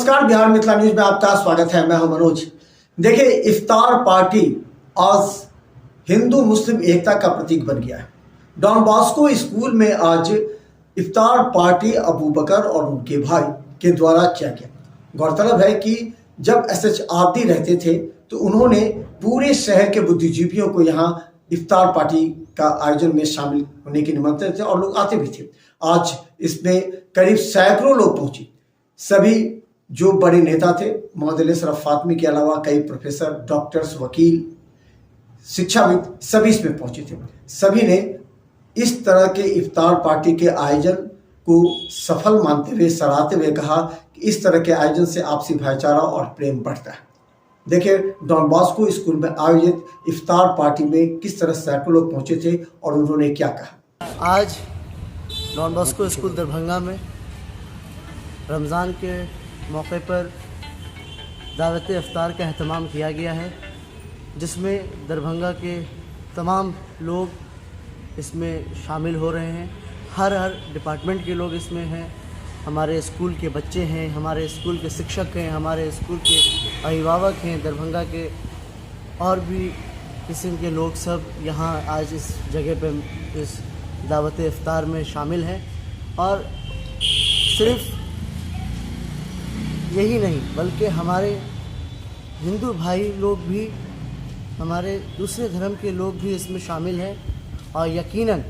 नमस्कार, बिहार मिथिला न्यूज में आपका स्वागत है। मैं हूं मनोज। देखिए, इफ्तार पार्टी आज हिंदू मुस्लिम एकता का प्रतीक बन गया है। डॉन बॉस्को स्कूल में आज इफ्तार पार्टी अबू बकर और उनके भाई के द्वारा किया गया। गौरतलब है कि जब एसएच आब्दी रहते थे तो उन्होंने पूरे शहर के बुद्धिजीवियों को यहाँ इफ्तार पार्टी का आयोजन में शामिल होने के निमंत्रण थे और लोग आते भी थे। आज इसमें करीब सैकड़ों लोग पहुंचे। सभी जो बड़े नेता थे, मोहम्मद अशरफ फातमी के अलावा कई प्रोफेसर, डॉक्टर्स, वकील, शिक्षाविद सभी इसमें पहुंचे थे। सभी ने इस तरह के इफ्तार पार्टी के आयोजन को सफल मानते हुए, सराहते हुए कहा कि इस तरह के आयोजन से आपसी भाईचारा और प्रेम बढ़ता है। देखिए, डॉन बॉस्को स्कूल में आयोजित इफ्तार पार्टी में किस तरह सैकड़ों लोग पहुंचे थे और उन्होंने क्या कहा। आज डॉन बॉस्को स्कूल दरभंगा में रमज़ान के मौके पर दावत इफ्तार का अहतमाम किया गया है, जिसमें दरभंगा के तमाम लोग इसमें शामिल हो रहे हैं। हर डिपार्टमेंट के लोग इसमें हैं। हमारे स्कूल के बच्चे हैं, हमारे स्कूल के शिक्षक हैं, हमारे स्कूल के अभिभावक हैं, दरभंगा के और भी किस्म के लोग सब यहाँ आज इस जगह पे इस दावत इफ्तार में शामिल हैं। और सिर्फ यही नहीं बल्कि हमारे हिंदू भाई लोग भी, हमारे दूसरे धर्म के लोग भी इसमें शामिल हैं। और यकीनन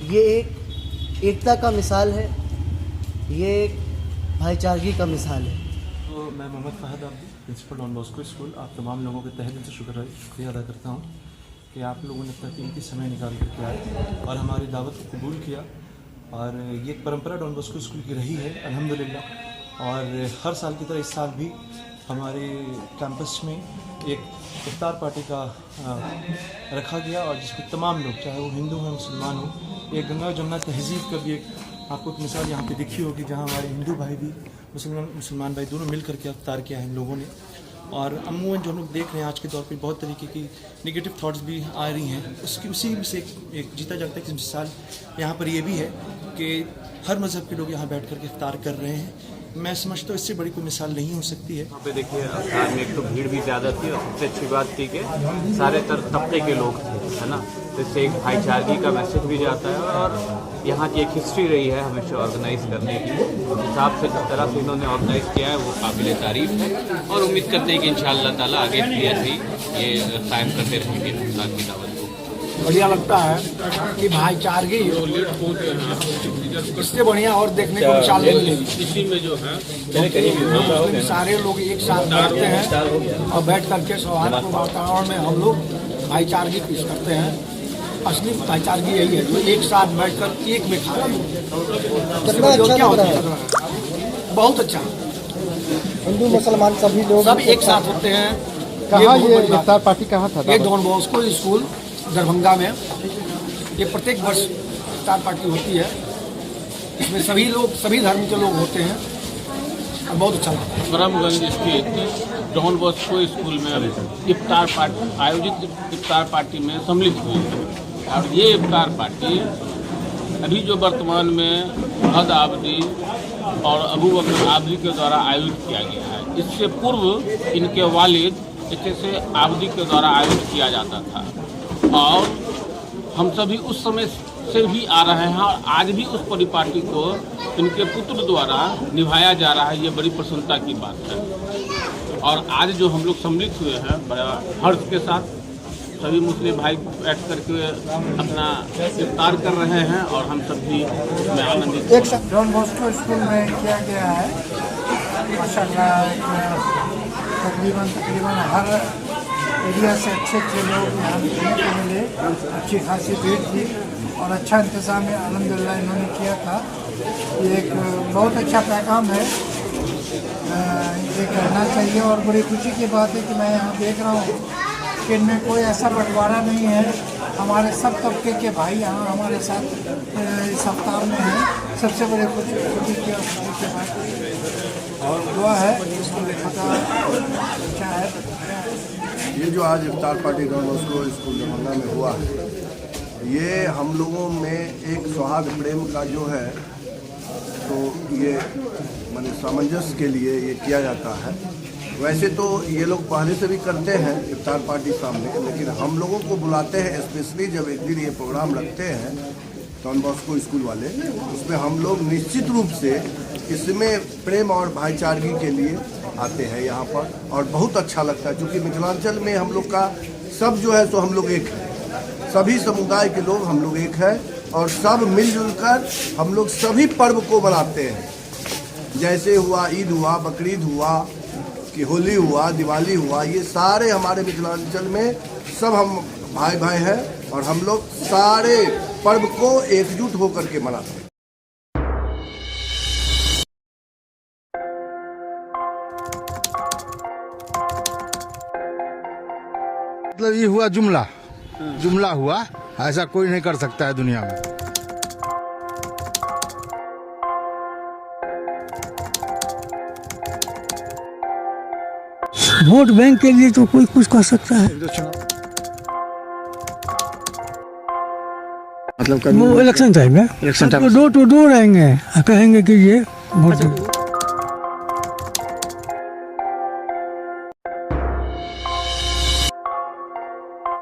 ये एक एकता का मिसाल है, ये एक भाईचारगी का मिसाल है। तो मैं Mohammad Fahad Abdi, principal Don Bosco school, आप तमाम लोगों के तहे दिल से शुक्रिया अदा करता हूँ कि आप लोगों ने इतना कीमती समय निकाल कर के आए और हमारी दावत को कबूल किया। और ये एक परंपरा डॉन बॉस्को स्कूल की रही है अल्हम्दुलिल्लाह। और हर साल की तरह इस साल भी हमारे कैंपस में एक इफ्तार पार्टी का रखा गया और जिसमें तमाम लोग, चाहे वो हिंदू हैं, मुसलमान हों, एक गंगा जमुना तहज़ीब का भी एक आपको एक मिसाल यहाँ पे दिखी होगी, जहाँ हमारे हिंदू भाई भी मुसलमान भाई दोनों मिल करके इफ्तार किया है इन लोगों ने। और अमूमन जो हम लोग देख रहे हैं आज के दौर पे बहुत तरीके की नेगेटिव थॉट्स भी आ रही हैं, उसी से एक जीता जागता की मिसाल यहाँ पर ये भी है कि हर मज़हब के लोग यहाँ बैठ कर के इफ्तार कर रहे हैं। मैं समझता हूँ इससे बड़ी कोई मिसाल नहीं हो सकती है। यहाँ पे देखिए, इफ्तार में एक तो भीड़ भी ज़्यादा थी और सबसे अच्छी बात थी कि सारे तबके के लोग थे, है ना। तो इससे एक भाईचारगी का मैसेज भी जाता है और यहाँ की एक हिस्ट्री रही है हमेशा ऑर्गेनाइज करने की। उस हिसाब से जिस तरह से इन्होंने ऑर्गेनाइज किया है वो काबिल तारीफ है और उम्मीद करते हैं कि इंशाअल्लाह ताला आगे भी ऐसे ही ये कायम करते रहेंगे इफ्तार की दावत को। बढ़िया लगता है कि भाईचारगी, इससे बढ़िया और देखने को मिसाल नहीं मिलेगी। इसी में जो है सारे लोग एक साथ बैठते हैं और बैठ करके सौहार्द वातावरण में हम लोग भाईचारगी पेश करते हैं। असली भाईचारगी यही है जो एक साथ बैठकर एक में खा रहे हैं। क्या होता है, बहुत अच्छा। हिंदू मुसलमान सभी लोग सब एक साथ होते हैं। कहाँ ये इफ्तार पार्टी कहाँ था? ये डॉन बॉस्को स्कूल दरभंगा में। ये प्रत्येक वर्ष इफ्तार पार्टी होती है। इसमें सभी लोग, सभी धर्म के लोग होते हैं और बहुत अच्छा लगता है। करमगंज स्थित डॉन बॉस्को स्कूल में इफ्तार पार्टी आयोजित इफ्तार पार्टी में सम्मिलित हुई है। और ये इफ्तार पार्टी अभी जो वर्तमान में फहद आब्दी और अबू बकर आब्दी के द्वारा आयोजित किया गया है। इससे पूर्व इनके वालिद से आब्दी के द्वारा आयोजित किया जाता था और हम सभी उस समय से भी आ रहे हैं और आज भी उस परिपाटी को इनके पुत्र द्वारा निभाया जा रहा है। ये बड़ी प्रसन्नता की बात है। और आज जो हम लोग सम्मिलित हुए हैं बड़ा हर्ष के साथ, सभी मुस्लिम भाई बैठ करके अपना इफ्तार कर रहे हैं और हम सभी में आनंदित हैं। डॉन बॉस्को स्कूल में किया गया है माशाल्लाह। तकरीबन हर एरिया से अच्छे लोग यहाँ देखने को मिले। अच्छी खासी भीड़ थी और अच्छा इंतज़ाम है अल्हम्दुलिल्लाह इन्होंने किया था। ये एक बहुत अच्छा पैगाम है, ये करना चाहिए। और बड़ी खुशी की बात है कि मैं यहाँ देख रहा हूँ कि इनमें कोई ऐसा बंटवारा नहीं है। हमारे सब तबके के भाई यहाँ हमारे साथ इस इफ्तार में हैं। सबसे बड़ी खुशी की बात और दुआ है इसको लिखा अच्छा है। ये जो आज इफ्तार party Don Bosco school Darbhanga में हुआ है, ये हम लोगों में एक सौहार्द प्रेम का जो है, तो ये माने सामंजस्य के लिए ये किया जाता है। वैसे तो ये लोग पहले से भी करते हैं इफ्तार पार्टी सामने, लेकिन हम लोगों को बुलाते हैं स्पेशली जब एक दिन ये प्रोग्राम रखते हैं डॉन बॉस्को स्कूल वाले, उसमें हम लोग निश्चित रूप से इसमें प्रेम और भाईचारगी के लिए आते हैं यहाँ पर, और बहुत अच्छा लगता है क्योंकि मिथिलांचल में हम लोग का सब जो है सो हम लोग एक है, सभी समुदाय के लोग हम लोग एक है और सब मिलजुल कर हम लोग सभी पर्व को मनाते हैं। जैसे हुआ ईद हुआ, बकरीद हुआ, कि होली हुआ, दिवाली हुआ, ये सारे हमारे मिथिलांचल में सब हम भाई भाई हैं और हम लोग सारे पर्व को एकजुट होकर के मनाते हैं। मतलब ये हुआ जुमला हुआ, ऐसा कोई नहीं कर सकता है दुनिया में। वोट बैंक के लिए तो कोई कुछ कर सकता है, मतलब वो इलेक्शन टाइम है, डोर टू डोर आएंगे, कहेंगे कि ये वोट